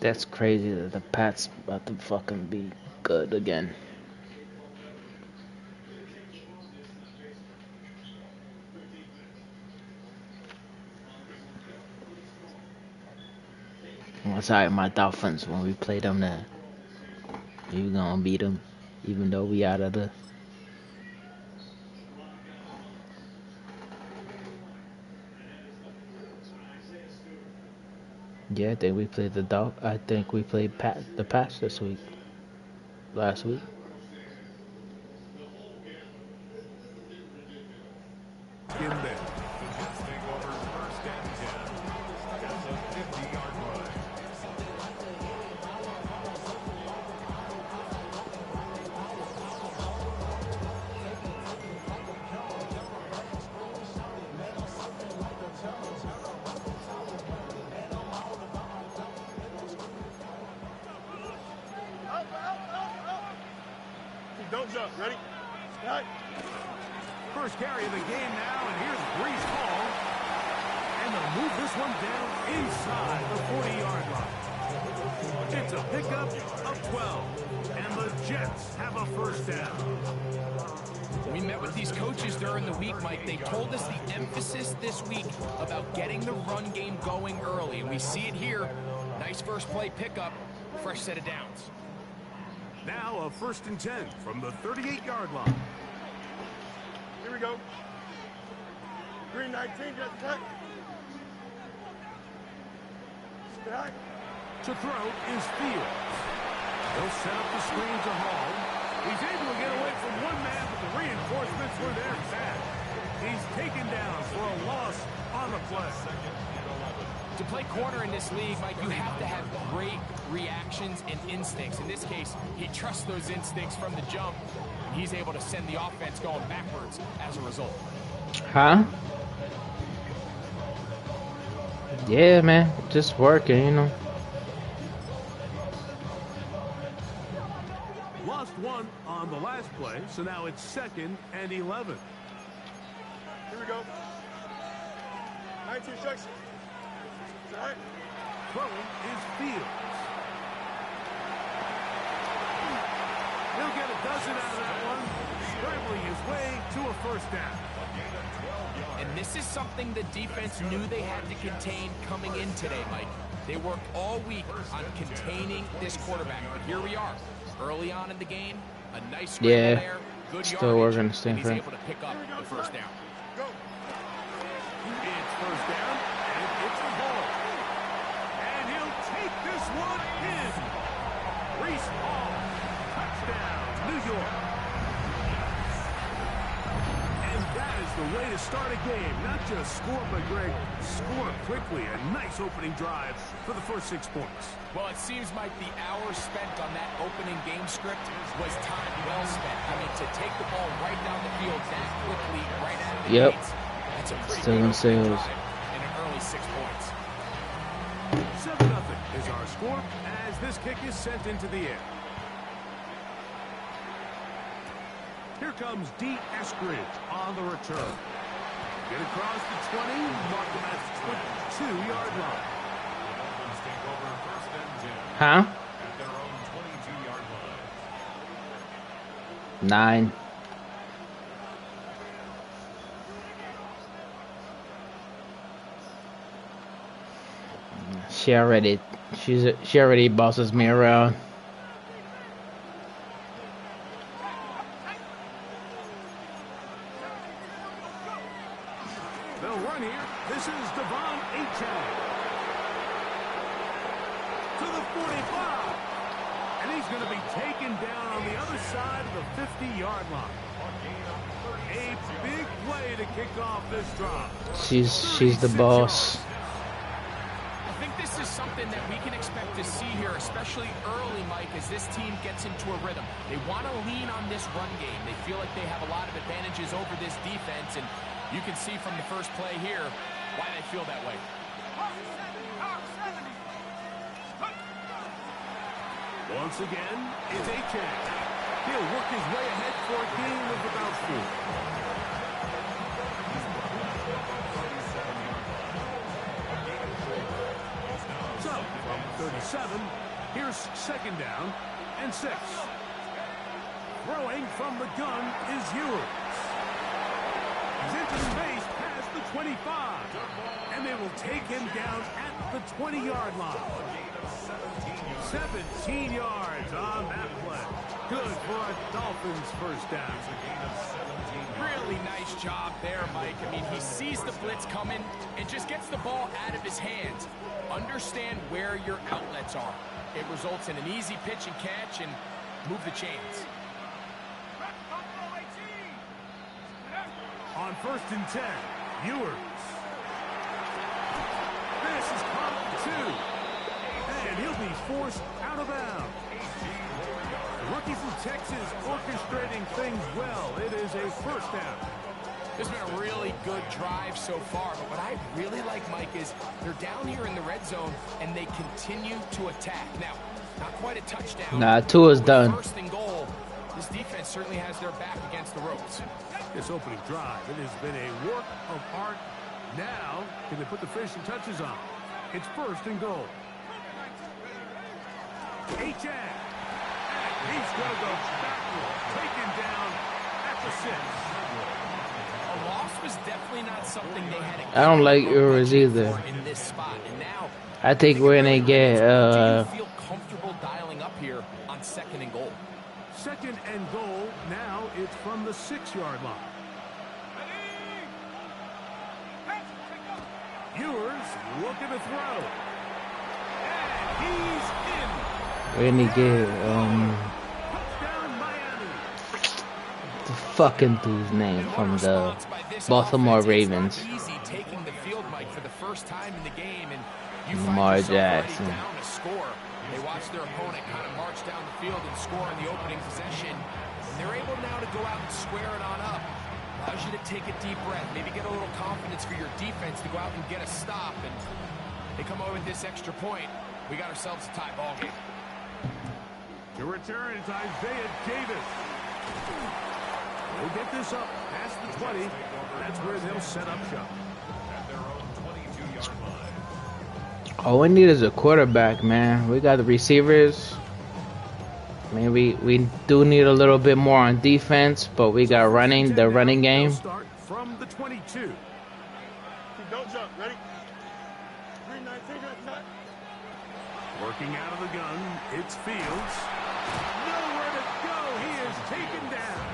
That's crazy that the Pats about to fucking be good again. Well, sorry, my Dolphins. When we play them, then we gonna beat them, even though we out of the. Yeah, I think we played the Dolph. I think we played the Pats this week. Last week. In there. The Jets take over first and 10 at the 50-yard line. Don't jump. Ready? Right. First carry of the game now, and here's Brees Hall. And they'll move this one down inside the 40-yard line. It's a pickup of 12, and the Jets have a first down. We met with these coaches during the week, Mike. They told us the emphasis this week about getting the run game going early, and we see it here. Nice first play pickup, fresh set of downs. Now a first and 10 from the 38-yard line. Here we go. Green 19, just cut. Stack. To throw is Fields. He'll set up the screen to Hall. He's able to get away from one man, but the reinforcements were there fast. He's taken down for a loss on the play. To play corner in this league, Mike, you have to have great reactions and instincts. In this case, he trusts those instincts from the jump. And he's able to send the offense going backwards as a result. Huh? Yeah, man. Just working, you know. Lost one on the last play, so now it's 2nd and 11. Here we go. 19 instructions. Right. Throwing is Fields. He'll get a dozen out of that one, scrambling his way to a first down. And this is something the defense knew they had to contain coming in today, Mike. They worked all week on containing this quarterback. But here we are, early on in the game, a nice scramble there, good still working the yardage, same and he's thing. able to pick up the first down. Go. It's first down, and it's the ball. And he'll take this one in. Brees Hall, touchdown, New York. And that is the way to start a game. Not just score, but Greg, score quickly. A nice opening drive for the first 6 points. Well, it seems like the hours spent on that opening game script was time well spent. I mean, to take the ball right down the field that quickly, right out of the gates, that's a pretty Still good in sales. drive and an early 6 points. 7-0 is our score as this kick is sent into the air. Here comes D. Eskridge on the return. Get across the 20, mark him at the 22-yard line. Take over first and 10 Huh? at their own 22-yard line. 9. She already bosses me around. They'll run here. This is Devon Achane. To the 45. And he's going to be taken down on the other side of the 50-yard line. A big play to kick off this drive. She's the boss. I think this is something that we can expect to see here, especially early, Mike, as this team gets into a rhythm. They want to lean on this run game. They feel like they have a lot of advantages over this defense, and you can see from the first play here why they feel that way. Once again, it's Achane. He'll work his way ahead for a gain of about 4. So, from 37. Here's second down and 6. Throwing from the gun is Ewers. He's into space past the 25. And they will take him down at the 20-yard line. 17 yards on that play. Good for a Dolphins first down. Really nice job there, Mike. I mean, he sees the blitz coming and just gets the ball out of his hands. Understand where your outlets are. It results in an easy pitch and catch and move the chains. On 1st and 10, Ewers. This is caught 2. And he'll be forced out of bounds. The rookie from Texas orchestrating things well. It is a first down. This has been a really good drive so far, but what I really like, Mike, is they're down here in the red zone and they continue to attack. Now, not quite a touchdown. Nah, 2 is done. First and goal. This defense certainly has their back against the ropes. This opening drive, it has been a work of art. Now, can they put the finishing touches on? It's 1st and goal. H.A. He's going to go backward, taken down at the 6. A loss was definitely not something they had. I don't like Ewers either. In this spot, and now I think we're gonna get do you feel comfortable dialing up here on 2nd and goal? 2nd and goal. Now it's from the 6-yard line. Ewers looking to throw. And he's in. we're gonna get Touchdown, Miami. the fucking dude's name from the Baltimore Ravens. Easy taking the field, Mike, for the first time in the game, and you Lamar find yourself Jackson. already down to score. They watch their opponent kind of march down the field and score in the opening possession, and they're able now to go out and square it on up. Allows you to take a deep breath, maybe get a little confidence for your defense to go out and get a stop, and they come away with this extra point. We got ourselves a tie ball game. To return is Isaiah Davis. They'll get this up past the 20. That's where they'll set up shop. At their own 22-yard line. All we need is a quarterback, man. We got the receivers. I mean, we do need a little bit more on defense, but we got the running game. They'll start from the 22. Don't jump. Ready? 319. Working out of the gun, it's Fields. Nowhere to go. He is taken down.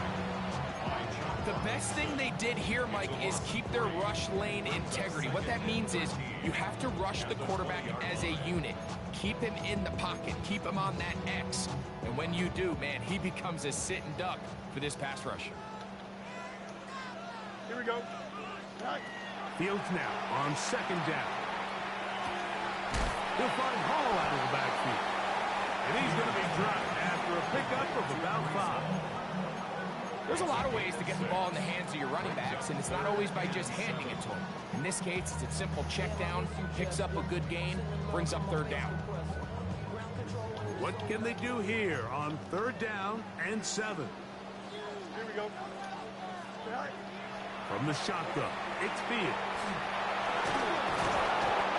The best thing they did here, Mike, is keep their rush lane integrity. What that means is you have to rush the quarterback as a unit. Keep him in the pocket. Keep him on that X. And when you do, man, he becomes a sitting duck for this pass rush. Here we go. Right. Fields now on 2nd down. He'll find Hall out of the backfield. And he's going to be dropped after a pickup of about 5. There's a lot of ways to get the ball in the hands of your running backs, and it's not always by just handing it to them. In this case, it's a simple check down, picks up a good gain, brings up 3rd down. What can they do here on 3rd down and 7? Here we go. Right. From the shotgun, it's Fields.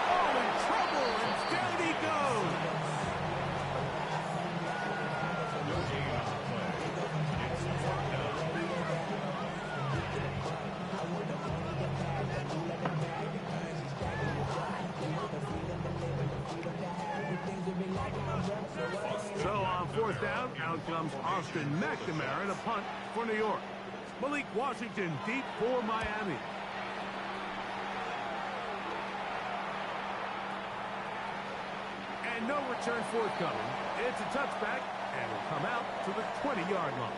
Oh, in trouble, and down he goes. So on 4th down, out comes Austin McNamara to punt for New York. Malik Washington deep for Miami. And no return forthcoming. It's a touchback, and will come out to the 20-yard line.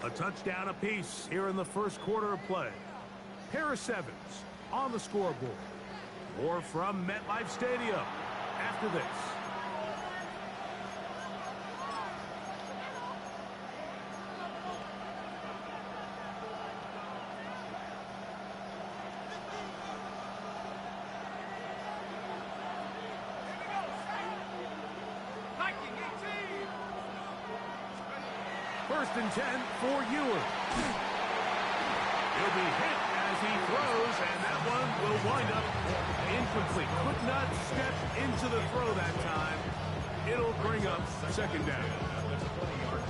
A touchdown apiece here in the first quarter of play. Paris Evans on the scoreboard. More from MetLife Stadium after this. First and 10 for Ewers. He'll be hit as he throws, and that one will wind up incomplete. Could not step into the throw that time. It'll bring up second down.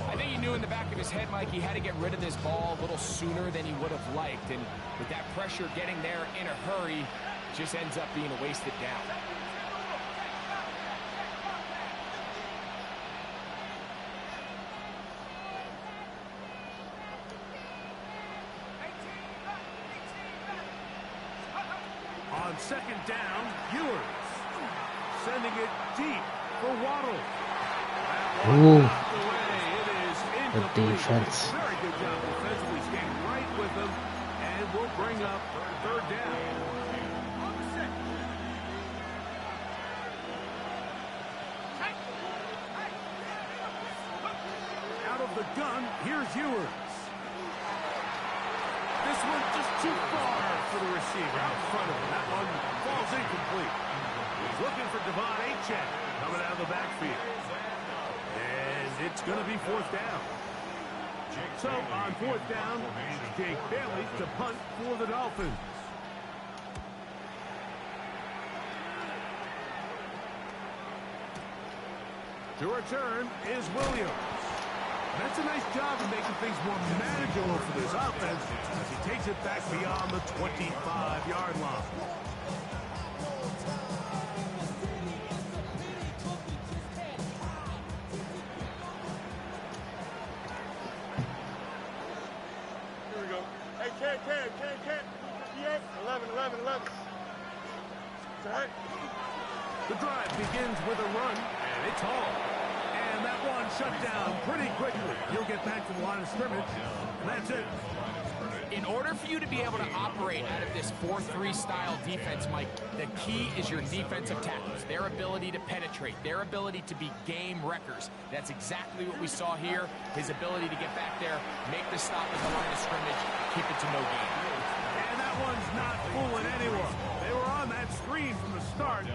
I think he knew in the back of his head, Mike, he had to get rid of this ball a little sooner than he would have liked. And with that pressure getting there in a hurry, just ends up being a wasted down. On second down, Ewers sending it deep for Waddle. Ooh, The defense. Very good job defensively, staying right with them, and we'll bring up third down. Out of the gun, here's Ewers. This one just too far for the receiver. Out in front of him. That one falls incomplete. He's looking for Devon Achek coming out of the backfield. And it's going to be fourth down. So on fourth down, Jake Bailey to punt for the Dolphins. To return is Williams. That's a nice job of making things more manageable for this offense as he takes it back beyond the 25-yard line. Here we go. Hey, Ken. Yeah, 11. It's all right. The drive begins with a run, and it's all. And that one shut down pretty quickly. He'll get back to the line of scrimmage, and that's it. In order for you to be able to operate out of this 4-3 style defense, Mike, the key is your defensive tackles, their ability to penetrate, their ability to be game wreckers. That's exactly what we saw here, his ability to get back there, make the stop at the line of scrimmage, keep it to no gain. And that one's not fooling anyone. They were on that screen from the start,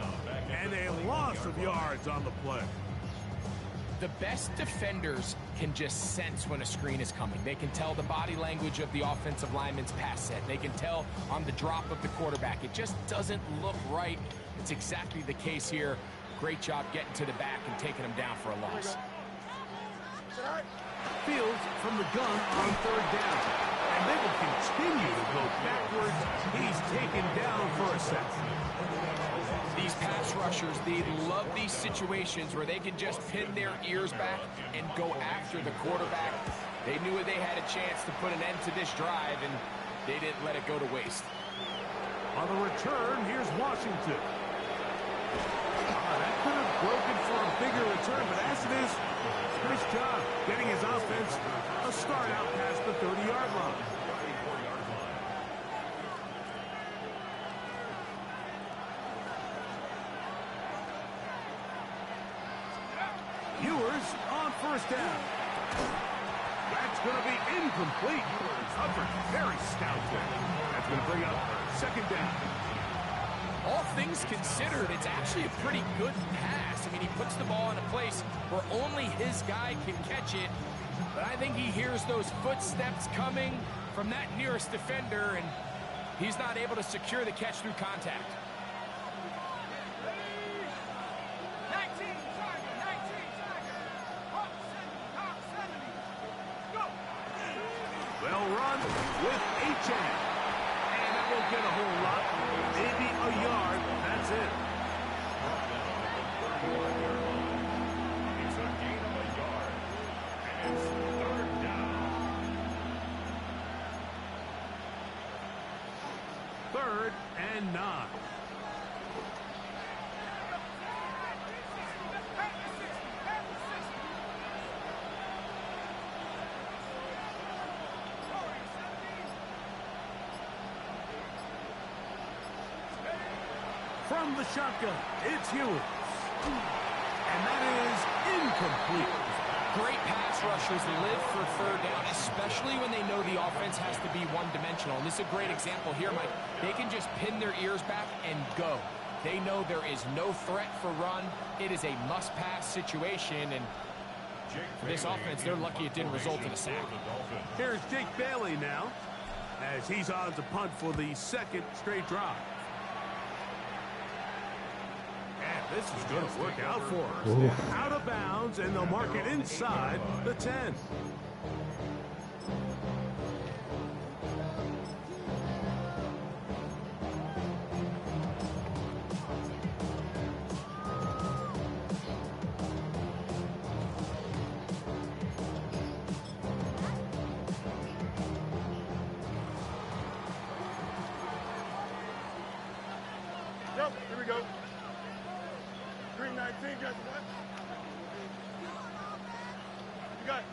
and a loss of yards on the play. The best defenders can just sense when a screen is coming. They can tell the body language of the offensive lineman's pass set. They can tell on the drop of the quarterback. It just doesn't look right. It's exactly the case here. Great job getting to the back and taking him down for a loss. Fields from the gun on third down. And they will continue to go backwards. He's taken down for a sack. These pass rushers, they love these situations where they can just pin their ears back and go after the quarterback. They knew they had a chance to put an end to this drive, and they didn't let it go to waste. On the return, here's Washington. That could have broken for a bigger return, but as it is, nice job getting his offense a start out past the 30-yard line. Ewers on first down. That's going to be incomplete. Covered very stoutly. That's going to bring up second down. All things considered, it's actually a pretty good pass. I mean, he puts the ball in a place where only his guy can catch it. But I think he hears those footsteps coming from that nearest defender, and he's not able to secure the catch through contact. Well run with Achek. And that won't get a whole lot. Maybe a yard. That's it. It's a gain of a yard. And it's third down. Third and 9. From the shotgun, it's Ewers. And that is incomplete. Great pass rushers live for third down, especially when they know the offense has to be one-dimensional. And this is a great example here, Mike. They can just pin their ears back and go. They know there is no threat for run. It is a must-pass situation, and for this offense, they're lucky it didn't result in a sack. Here's Jake Bailey now. as he's on to punt for the second straight drive. And this is going to work out for us. Ooh. Out of bounds, and they'll mark it inside the 10. Yep, here we go. 319, guys,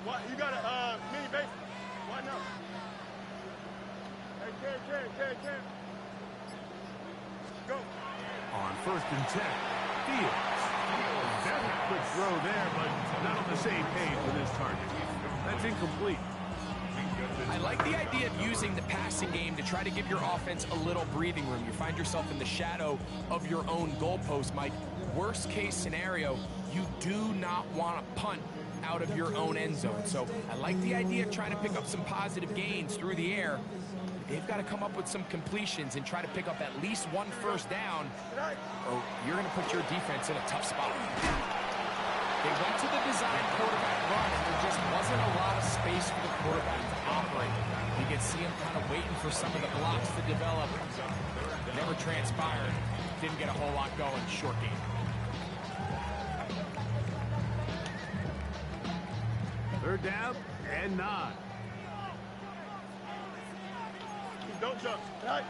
what? You got a mini base. Why no? Hey, Ken. Go. On 1st and 10, Fields. That's a quick throw there, but not on the same page with his target. That's incomplete. I like the idea of using the passing game to try to give your offense a little breathing room. You find yourself in the shadow of your own goalpost, Mike. Worst case scenario, you do not want to punt out of your own end zone. So I like the idea of trying to pick up some positive gains through the air. They've got to come up with some completions and try to pick up at least one first down, or you're going to put your defense in a tough spot. They went to the design quarterback run, and there just wasn't a lot of space for the quarterback to operate. You can see him kind of waiting for some of the blocks to develop. Never transpired. Didn't get a whole lot going. Short game. Third down and 9. Don't jump. Right.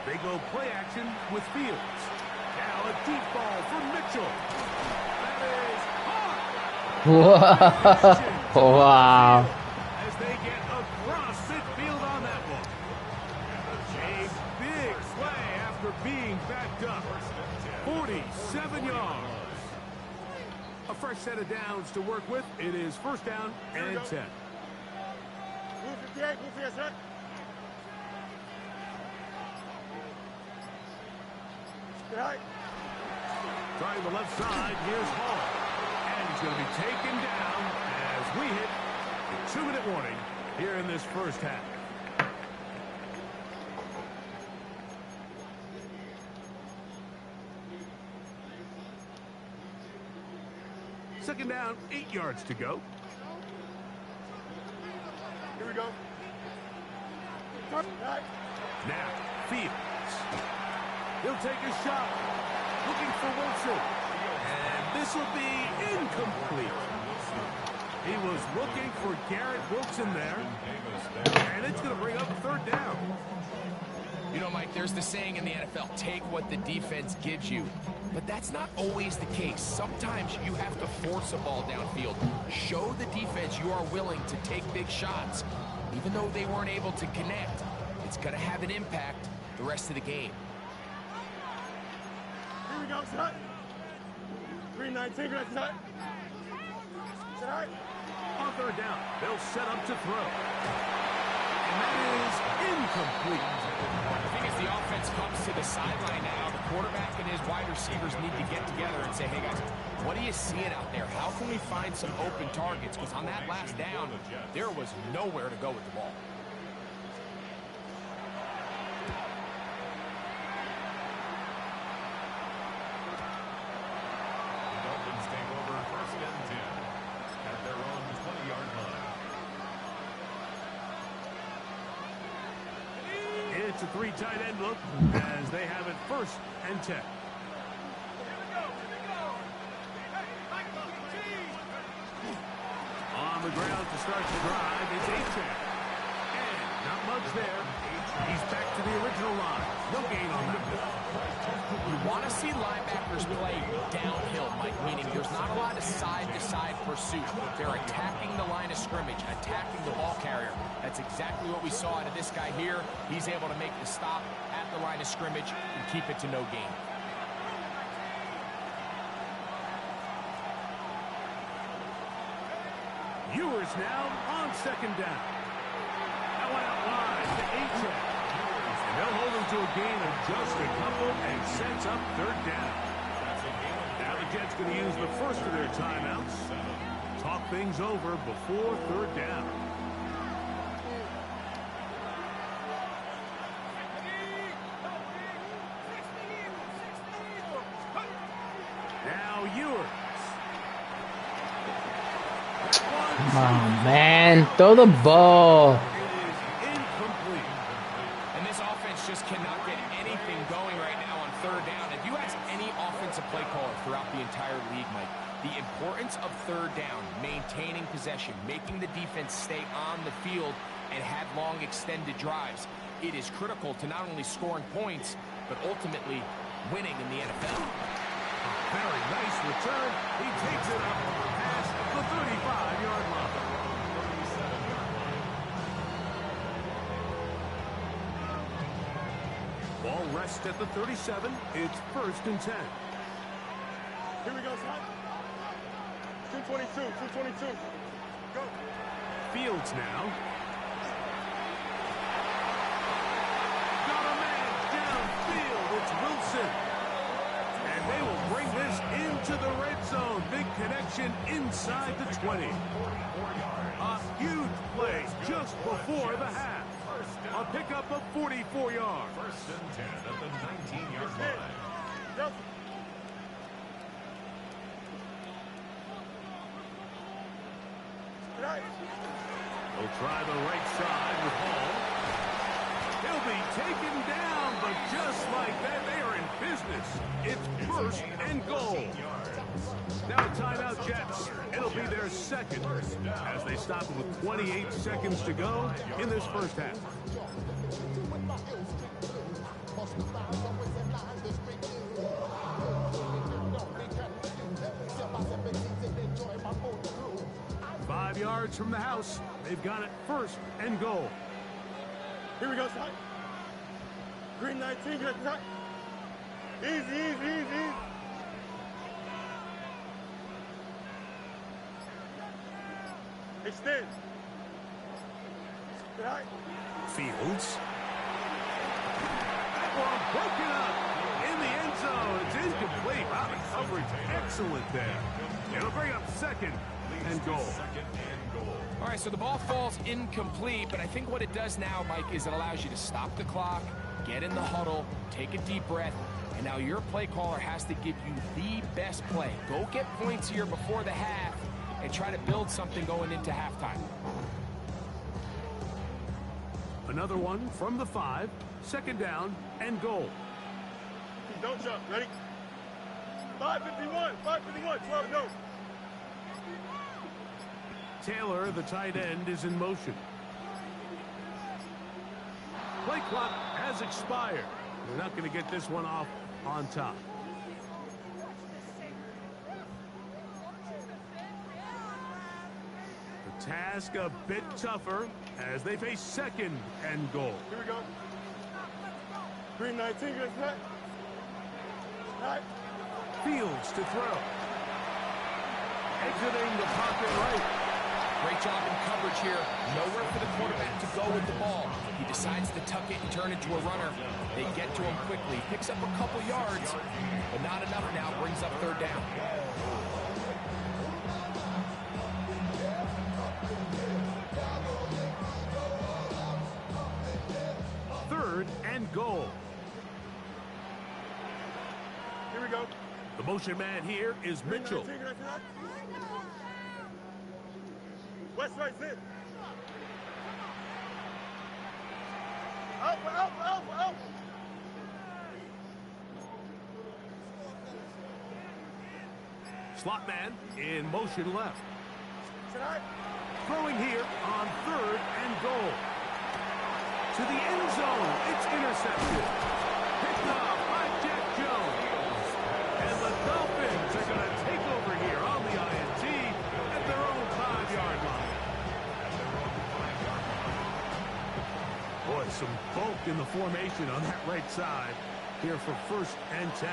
They go play action with Fields. Now a deep ball for Mitchell. That is hard. Wow. As they get across midfield on that one. A big play after being backed up. 47 yards. A fresh set of downs to work with. It is 1st down and 10. Move 58, move 58, right? Right. Trying the left side, here's Hall. And he's going to be taken down as we hit a 2-minute warning here in this first half. Second down, 8 yards to go. Here we go. Right. Now, Fields. He'll take a shot. Looking for Wilson. And this will be incomplete. He was looking for Garrett Wilson there. And it's going to bring up 3rd down. You know, Mike, there's the saying in the NFL, take what the defense gives you. But that's not always the case. Sometimes you have to force a ball downfield. Show the defense you are willing to take big shots. Even though they weren't able to connect, it's going to have an impact the rest of the game. Here we go, set. 319, guys, set. Set right. On 3rd down, they'll set up to throw. And that is incomplete. I think as the offense comes to the sideline now, the quarterback and his wide receivers need to get together and say, hey guys, what are you seeing out there? How can we find some open targets? Because on that last down, there was nowhere to go with the ball. It's a 3 tight end look as they have it 1st and 10. On the ground to start the drive, it's A-Check. And not much there. He's back to the original line. No gain on that one. You want to see linebackers play downhill, Mike, meaning there's not a lot of side-to-side pursuit. They're attacking the line of scrimmage, attacking the ball carrier. That's exactly what we saw out of this guy here. He's able to make the stop at the line of scrimmage and keep it to no gain. Ewers now on 2nd down. That one out wide to A-Check. And they'll hold him to a gain of just a couple and sets up 3rd down. Now the Jets going to use the first of their timeouts. Talk things over before 3rd down. yours. Come on, man. Throw the ball. It is incomplete. And this offense just cannot get anything going right now on third down. If you ask any offensive play caller throughout the entire league, Mike, the importance of third down, maintaining possession, making the defense stay on the field, and have long extended drives, it is critical to not only scoring points, but ultimately winning in the NFL. Very nice return. He takes it up past the 35-yard line. Ball rests at the 37. It's 1st and 10. Here we go, son. 222, 222. Go. Fields now. Got a man downfield. It's Wilson. And they will bring this into the red zone. Big connection inside the 20. A huge play just before the half. A pickup of 44 yards. 1st and 10 at the 19-yard line. Yep. Right. He'll try the right side with Hall. He'll be taken down, but just like that, they are in business. It's 1st and goal. Now a timeout, Jets. It'll be their second as they stop it with 28 seconds to go in this first half. Five yards from the house. They've got it 1st and goal. Here we go, son. Green 19, good, son. Easy, easy, easy. Extend. Right. Fields. That ball broken up in the end zone. It's incomplete. Wow, the coverage excellent there. It'll bring up 2nd and goal. All right, so the ball falls incomplete, but I think what it does now, Mike, is it allows you to stop the clock, get in the huddle, take a deep breath, and now your play caller has to give you the best play. Go get points here before the half and try to build something going into halftime. Another one from the 5. 2nd down and goal. Don't jump. Ready? 551, 551, 12 no. Taylor, the tight end, is in motion. Play clock has expired. They're not going to get this one off on top. The task a bit tougher as they face 2nd and goal. Here we go. Green 19, good, son. Right. Fields to throw. Exiting the pocket right. Great job in coverage here. Nowhere for the quarterback to go with the ball. He decides to tuck it and turn it to a runner. They get to him quickly. Picks up a couple yards, but not enough now. Brings up 3rd down. Third and goal. Here we go. The motion man here is Green Mitchell. 19, good, son. West right, sit. Alpha, alpha, alpha, alpha. Slot man in motion left. Tonight. Throwing here on 3rd and goal. To the end zone. It's intercepted. Picked off by Jack Jones. And the Dolphins are going to take over here on the INT at their own 5-yard line. Boy, some bulk in the formation on that right side here for 1st and 10.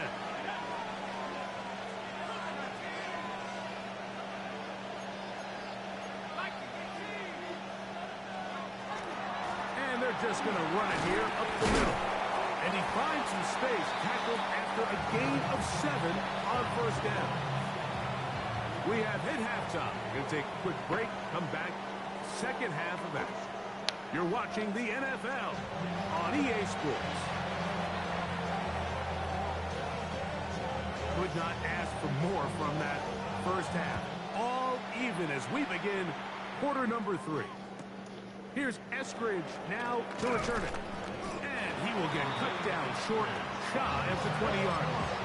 And they're just going to run it here up the middle. And he finds some space, tackled after a gain of 7 on 1st down. We have hit halftime. Going to take a quick break, come back, 2nd half of action. You're watching the NFL on EA Sports. Could not ask for more from that first half. All even as we begin quarter number 3. Here's Eskridge now to return it. And he will get cut down short, shy of the 20-yard line.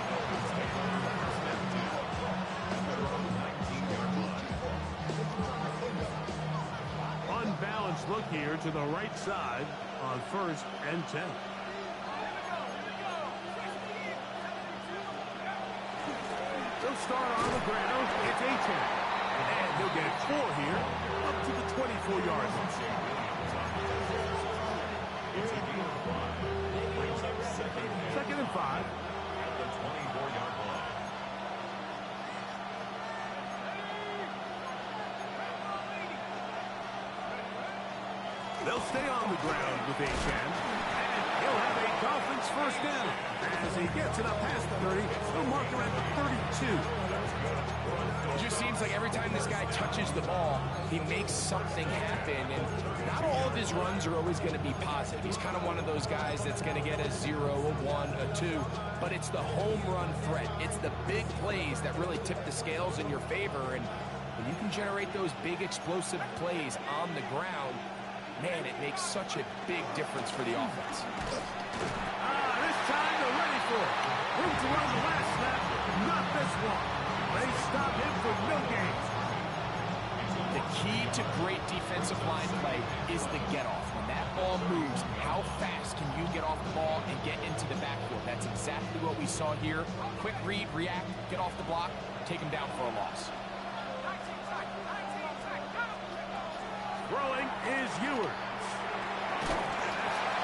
Unbalanced look here to the right side on 1st and 10. They'll start on the ground. It's A-10. And he'll get 4 here up to the 24-yard line. Second and 5. They'll stay on the ground with A-10. And he'll have a Dolphins first down. As he gets it up past the 30, he'll mark her at the 32. It just seems like every time this guy touches the ball, he makes something happen. And not all of his runs are always going to be positive. He's kind of one of those guys that's going to get a 0, a 1, a 2. But it's the home run threat. It's the big plays that really tip the scales in your favor. And when you can generate those big explosive plays on the ground, man, it makes such a big difference for the offense. This time they're ready for it. Room to run the last snap. Not this one. They stop him for no gains. The key to great defensive line play is the get-off. When that ball moves, how fast can you get off the ball and get into the backfield? That's exactly what we saw here. Quick read, react, get off the block, take him down for a loss. Throwing is Ewers.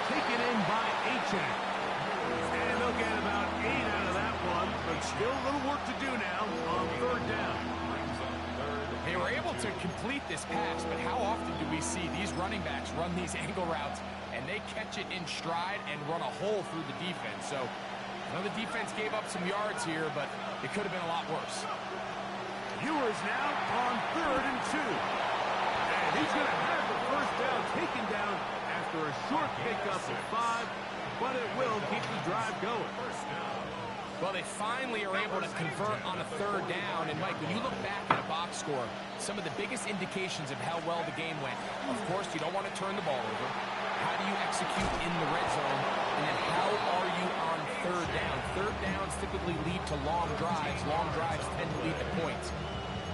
Taken in by A-10. And they'll get about 8 out of that one, but still a little work to do now on 3rd down. They were able to complete this pass, but how often do we see these running backs run these angle routes and they catch it in stride and run a hole through the defense? So I know the defense gave up some yards here, but it could have been a lot worse. Ewers now on 3rd and 2. And he's going to have the first down taken down after a short pickup at 5, but it will keep the drive going. Well, they finally are able to convert on a 3rd down. And, Mike, when you look back at a box score, some of the biggest indications of how well the game went, of course, you don't want to turn the ball over. How do you execute in the red zone? And then how are you on 3rd down? 3rd downs typically lead to long drives. Long drives tend to lead to points.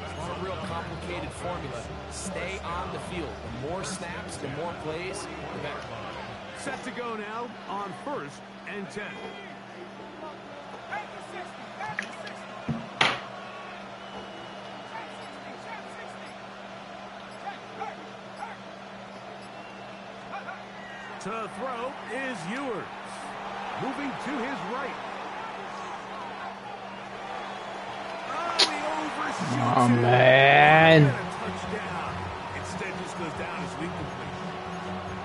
It's not a real complicated formula. Stay on the field. The more snaps, the more plays, the better. Set to go now on 1st and 10. To throw is Ewers. Moving to his right. Oh, he overshoots Oh, it. man. And a touchdown. Instead, just goes down as incomplete.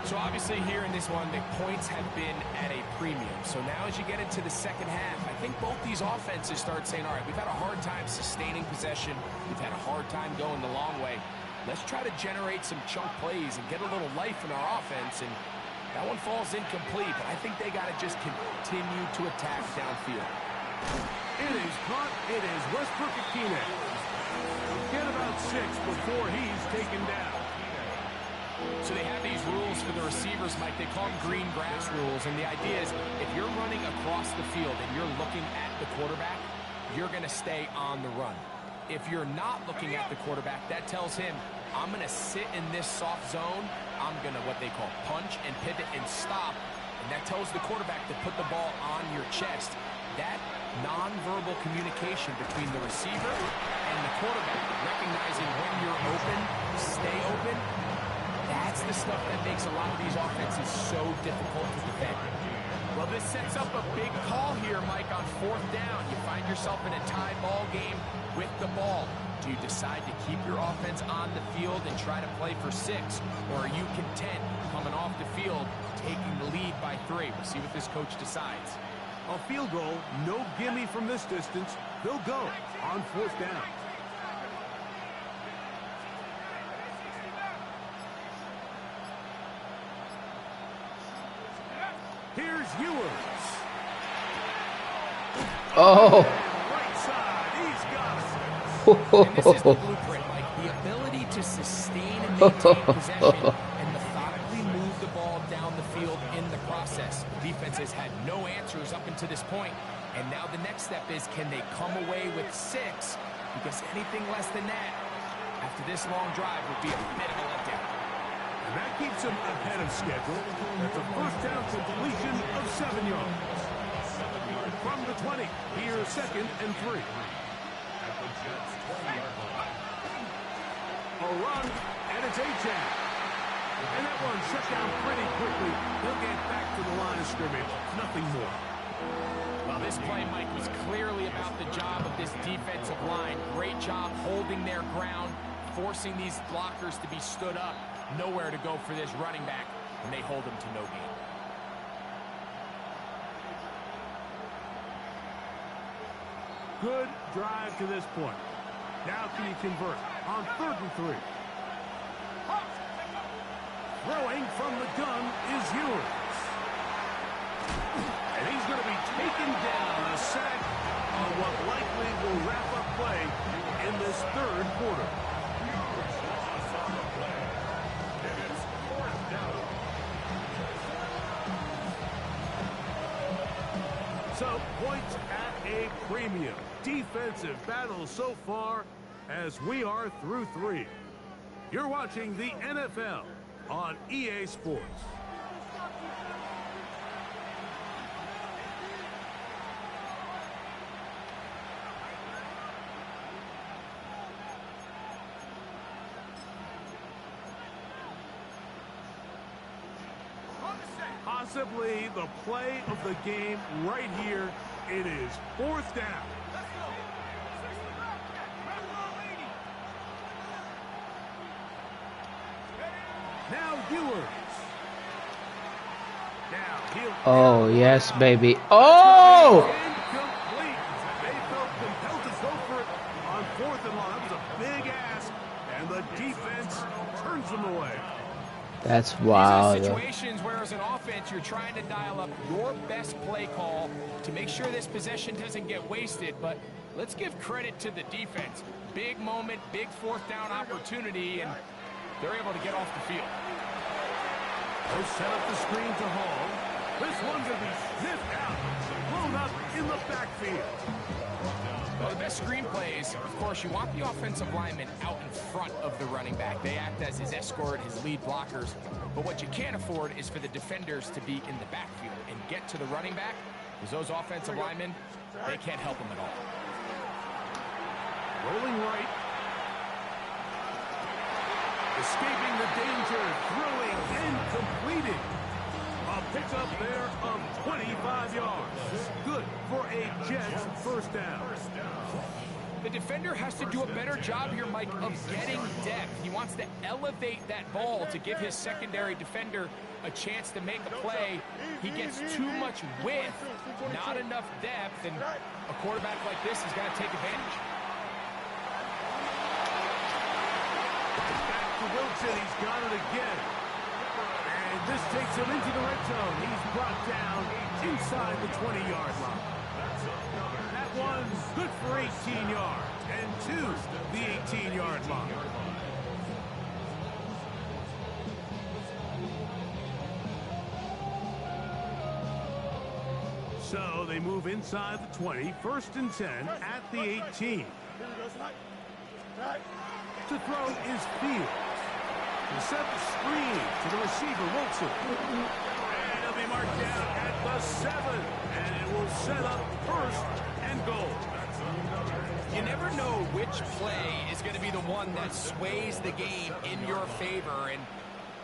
So obviously here in this one, the points have been at a premium. So now as you get into the second half, I think both these offenses start saying, all right, we've had a hard time sustaining possession. We've had a hard time going the long way. Let's try to generate some chunk plays and get a little life in our offense. And that one falls incomplete, but I think they got to just continue to attack downfield. It is caught. It is Westbrook-Akine. Get about 6 before he's taken down. So they have these rules for the receivers, Mike. They call them green grass rules. And the idea is if you're running across the field and you're looking at the quarterback, you're going to stay on the run. If you're not looking at the quarterback, that tells him, I'm going to sit in this soft zone. I'm going to what they call punch and pivot and stop. And that tells the quarterback to put the ball on your chest. That nonverbal communication between the receiver and the quarterback, recognizing when you're open, stay open, that's the stuff that makes a lot of these offenses so difficult to defend. Well, this sets up a big call here, Mike, on 4th down. You find yourself in a tie ball game with the ball. Do you decide to keep your offense on the field and try to play for 6? Or are you content coming off the field, taking the lead by 3? We'll see what this coach decides. A field goal, no gimme from this distance. They'll go on 4th down. Here's Ewers. Oh. Right And this is the blueprint, Mike. The ability to sustain and maintain possession and methodically move the ball down the field in the process. The defense has had no answers up until this point, and now the next step is, can they come away with 6? Because anything less than that, after this long drive, would be a bit of a letdown. And that keeps him ahead of schedule. That's a first down completion of 7 yards. From the 20, here's 2nd and 3. A run, and it's A-Chan. And that one shut down pretty quickly. He'll get back to the line of scrimmage. Nothing more. Well, this play, Mike, was clearly about the job of this defensive line. Great job holding their ground, forcing these blockers to be stood up. Nowhere to go for this running back, and they hold him to no gain. Good drive to this point. Now can he convert on 3rd and 3? Throwing from the gun is Ewers. And he's going to be taken down, a sack on what likely will wrap up play in this 3rd quarter. So points at a premium. Defensive battle so far as we are through 3. You're watching the NFL on EA Sports. Possibly the play of the game right here. It is 4th down. Now Ewers. Oh, yes, baby. Oh! Incomplete. They felt compelled to go for it on 4th and long. That was a big ask, and the defense turns them away. That's These wild. are situations where, as an offense, you're trying to dial up your best play call to make sure this possession doesn't get wasted. But let's give credit to the defense. Big moment, big 4th down opportunity, and they're able to get off the field. They'll set up the screen to Hall. This one's going to be sniffed out, blown up in the backfield. Well, the best screen plays, of course, you want the offensive lineman out in front of the running back. They act as his escort, his lead blockers. But what you can't afford is for the defenders to be in the backfield and get to the running back, because those offensive linemen, they can't help him at all. Rolling right. Escaping the danger, throwing and completing. A pickup there of 25 yards. Good for a Jets 1st down. The defender has to do a better job here, Mike, of getting depth. He wants to elevate that ball to give his secondary defender a chance to make a play. He gets too much width, not enough depth, and a quarterback like this has got to take advantage. Back to Wilson, he's got it again. And this takes him into the red zone. He's brought down inside the 20-yard line. That one's good for 18 yards and to the 18-yard line. So they move inside the 20, 1st and 10 at the 18. To throw is Fields. He set the screen to the receiver, Wilson. And he'll be marked down at the 7. And it will set up 1st and goal. You never know which play is going to be the one that sways the game in your favor, and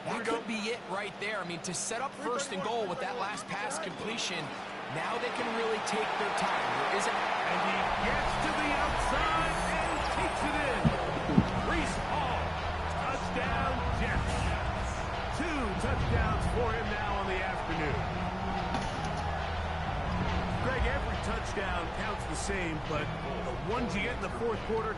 that could be it right there. I mean, to set up 1st and goal with that last pass completion, now they can really take their time. There isn't... And he gets to the outside and takes it in. Brees Hall, touchdown Jets. 2 touchdowns for him now on the afternoon. Greg, every touchdown counts the same, but the ones you get in the 4th quarter,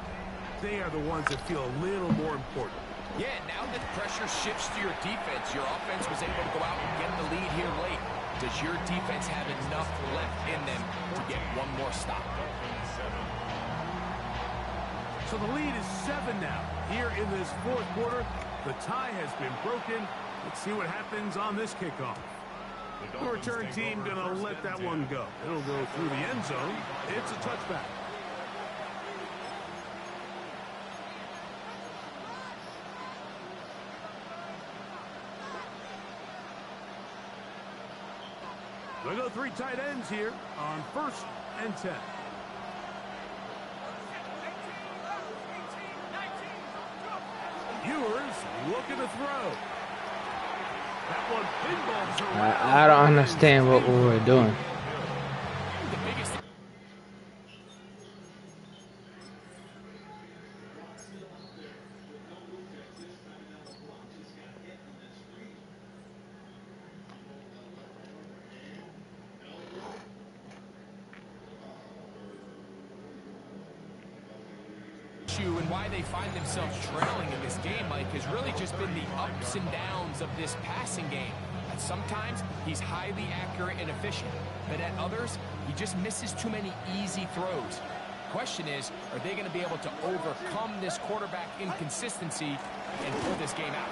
they are the ones that feel a little more important. Yeah, now that pressure shifts to your defense, your offense was able to go out and get the lead here late. Does your defense have enough left in them to get one more stop? So the lead is 7 now. Here in this fourth quarter, the tie has been broken. Let's see what happens on this kickoff. The return team going to let that one go. It'll go through the end zone. It's a touchback. They go 3 tight ends here on 1st and 10. Ewers looking to throw. That one pinballs around. I don't understand what we're doing. And why they find themselves trailing in this game, Mike, has really just been the ups and downs of this passing game. And sometimes he's highly accurate and efficient, but at others, he just misses too many easy throws. Question is, are they going to be able to overcome this quarterback inconsistency and pull this game out?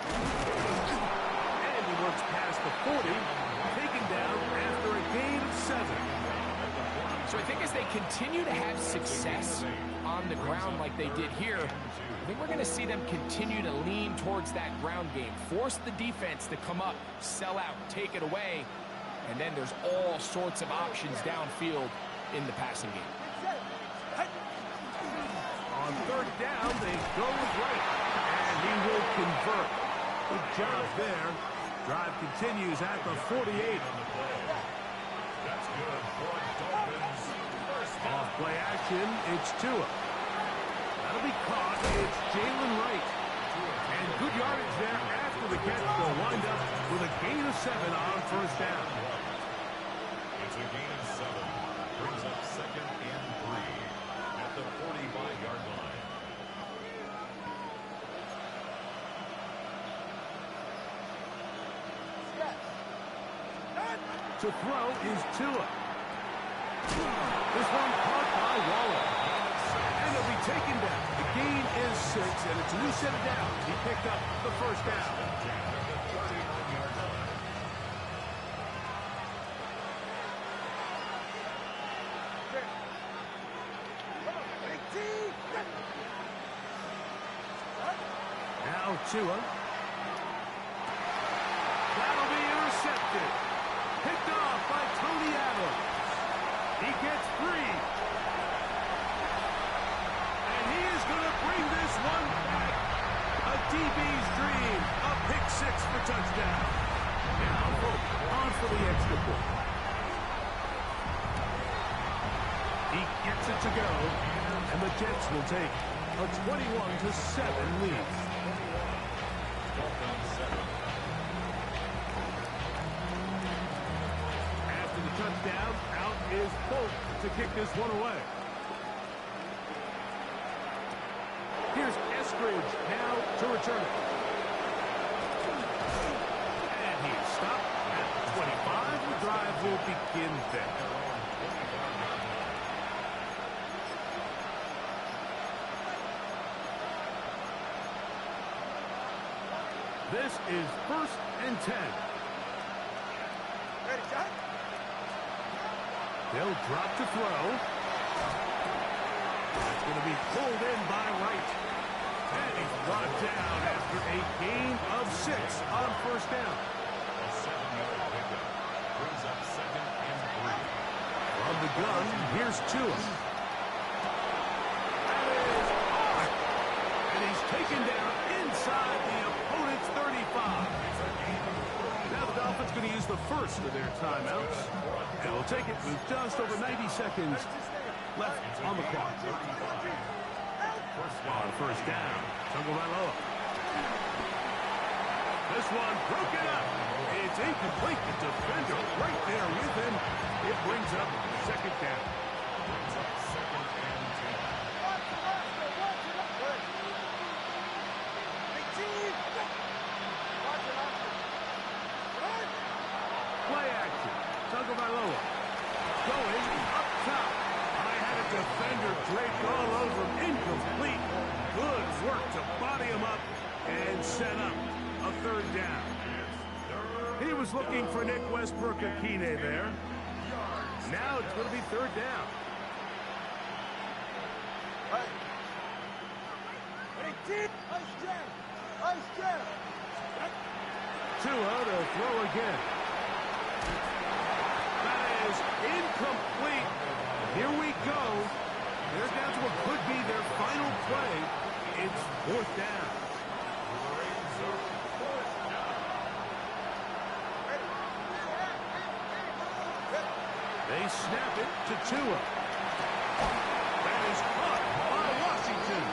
And he works past the 40, taken down after a gain of 7. So I think as they continue to have success on the ground like they did here, I think we're going to see them continue to lean towards that ground game, force the defense to come up, sell out, take it away, and then there's all sorts of options downfield in the passing game. On 3rd down, they go with right, and he will convert. Good job there. Drive continues at the 48. That's good for Dolphins. Off play action, it's Tua. That'll be caught. It's Jalen Wright. And good yardage there after the catch. They'll wind up with a gain of 7 on 1st down. It's a gain of 7. Brings up 2nd and 3 at the 45-yard line. To throw is Tua. This one caught by Waller. And it'll be taken down. The gain is 6, and it's a new set of downs. He picked up the 1st down. Now Tua. That'll be intercepted. Picked off by Tony Adams. He gets free. And he is going to bring this one back. A DB's dream. A pick 6 for touchdown. Now on for the extra point. He gets it to go. And the Jets will take a 21-7 lead. After the touchdown, out is Polk to kick this one away. Here's Eskridge now to return it. And he is stopped at the 25. The drive will begin there. This is 1st and 10. Ready, Jack? They'll drop to throw. It's going to be pulled in by Wright. And he's brought down after a gain of 6 on 1st down. A 7-yard pickup. Brings up 2nd and 3. From the gun, here's Tua. That is off. And he's taken down inside the opponent's 35. Now the Dolphins going to use the first of their timeouts. And we'll take it with just over 90 seconds left on the clock. On 1st down, Tagovailoa. This one broken up. It's incomplete. The defender right there with him. It brings up 2nd down. Brings up 2nd and 10. Play action. Tagovailoa going up top. I had a defender draped all over him. Incomplete. work to body him up and set up a third down. He was looking for Nick Westbrook-Akine there. Now it's going to be third down. Tua to throw again. That is incomplete. Here we go. They're down to what could be their final play. It's fourth down. They snap it to Tua. That is caught by Washington.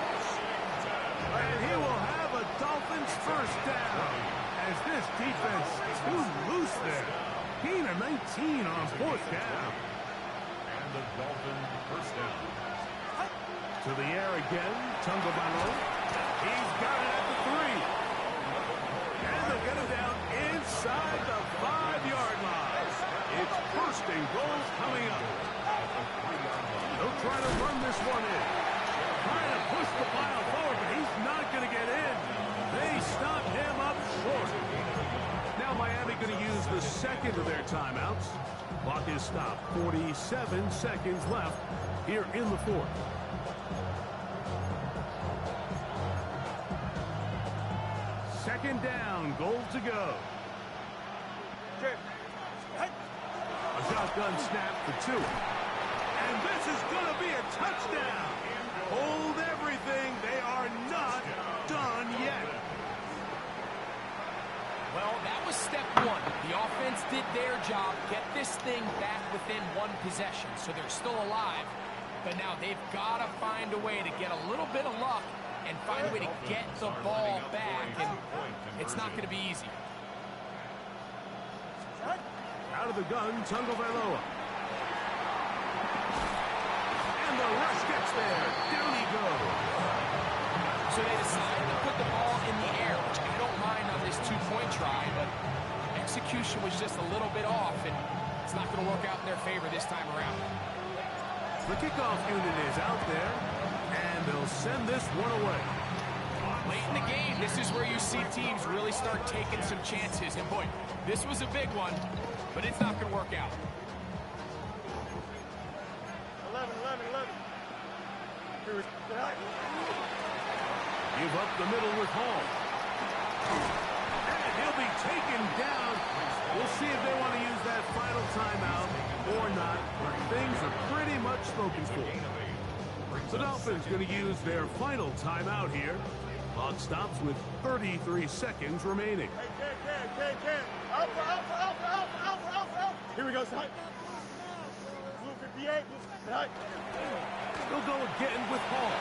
And he will have a Dolphins first down. As this defense too loose there. Gain of 19 on fourth down. And the Dolphins first down. To the air again, Tagovailoa. He's got it at the 3. And they'll get him down inside the 5-yard line. It's first and goal coming up. They'll try to run this one in. Trying to push the pile forward, but he's not going to get in. They stop him up short. Now Miami going to use the second of their timeouts. Clock is stopped. 47 seconds left here in the fourth. Second down, goal to go. A shotgun snap for Tua. And this is going to be a touchdown. Hold everything. They are not done yet. Well, that was step one. The offense did their job, get this thing back within one possession, so they're still alive. But now they've got to find a way to get a little bit of luck and find a way to get the ball back, and it's not going to be easy. Out of the gun, Tagovailoa. And the rush gets there. Down he goes. So they decided to put the ball in the air, which I don't mind on this two-point try, but execution was just a little bit off, and it's not going to work out in their favor this time around. The kickoff unit is out there, and they'll send this one away. Late in the game, this is where you see teams really start taking some chances, and boy, this was a big one, but it's not going to work out. 11. Give up the middle with Hall. And he'll be taken down. We'll see if they want to use that final timeout or not. But things are pretty much spoken for. The Dolphins going to use their final timeout here. Clock stops with 33 seconds remaining. Alpha. Here we go, son. Blue 58. They'll go again with Hall.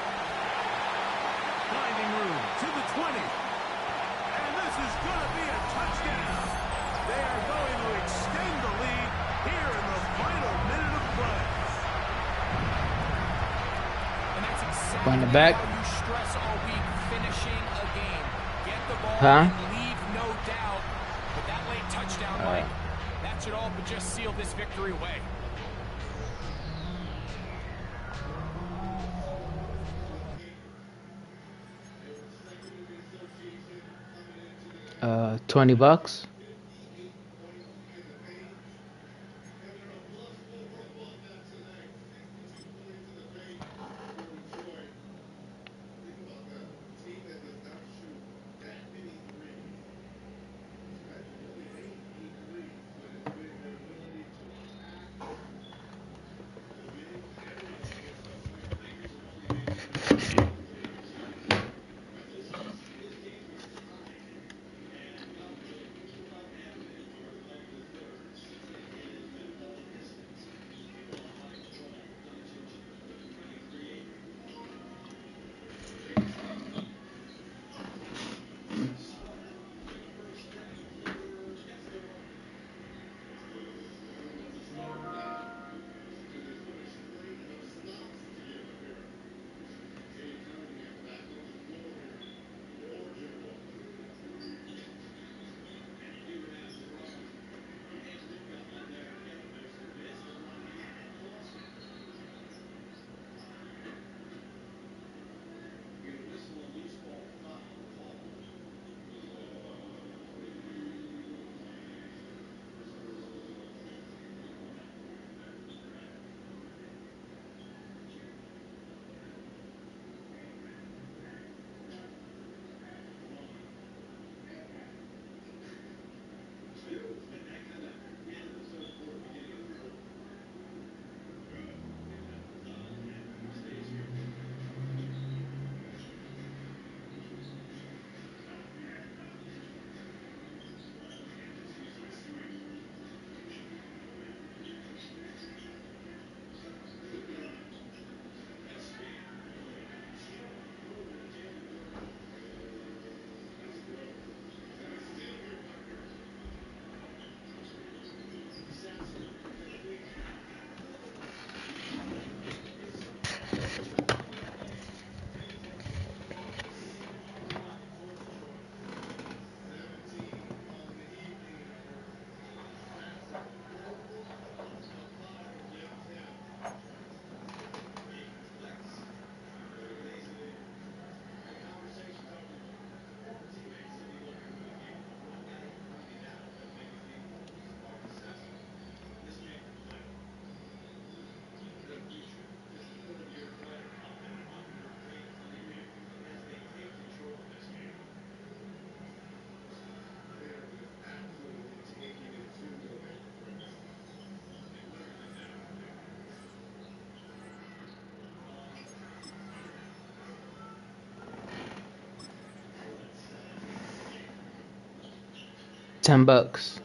Finding room to the 20. And this is going to be a touchdown. They are going to extend the lead here in the final minute of play. And that's exactly On the back. how you stress all week, finishing a game. Get the ball Huh? and leave no doubt. But that late touchdown, Mike, that should all but just seal this victory away. 20 bucks. $10.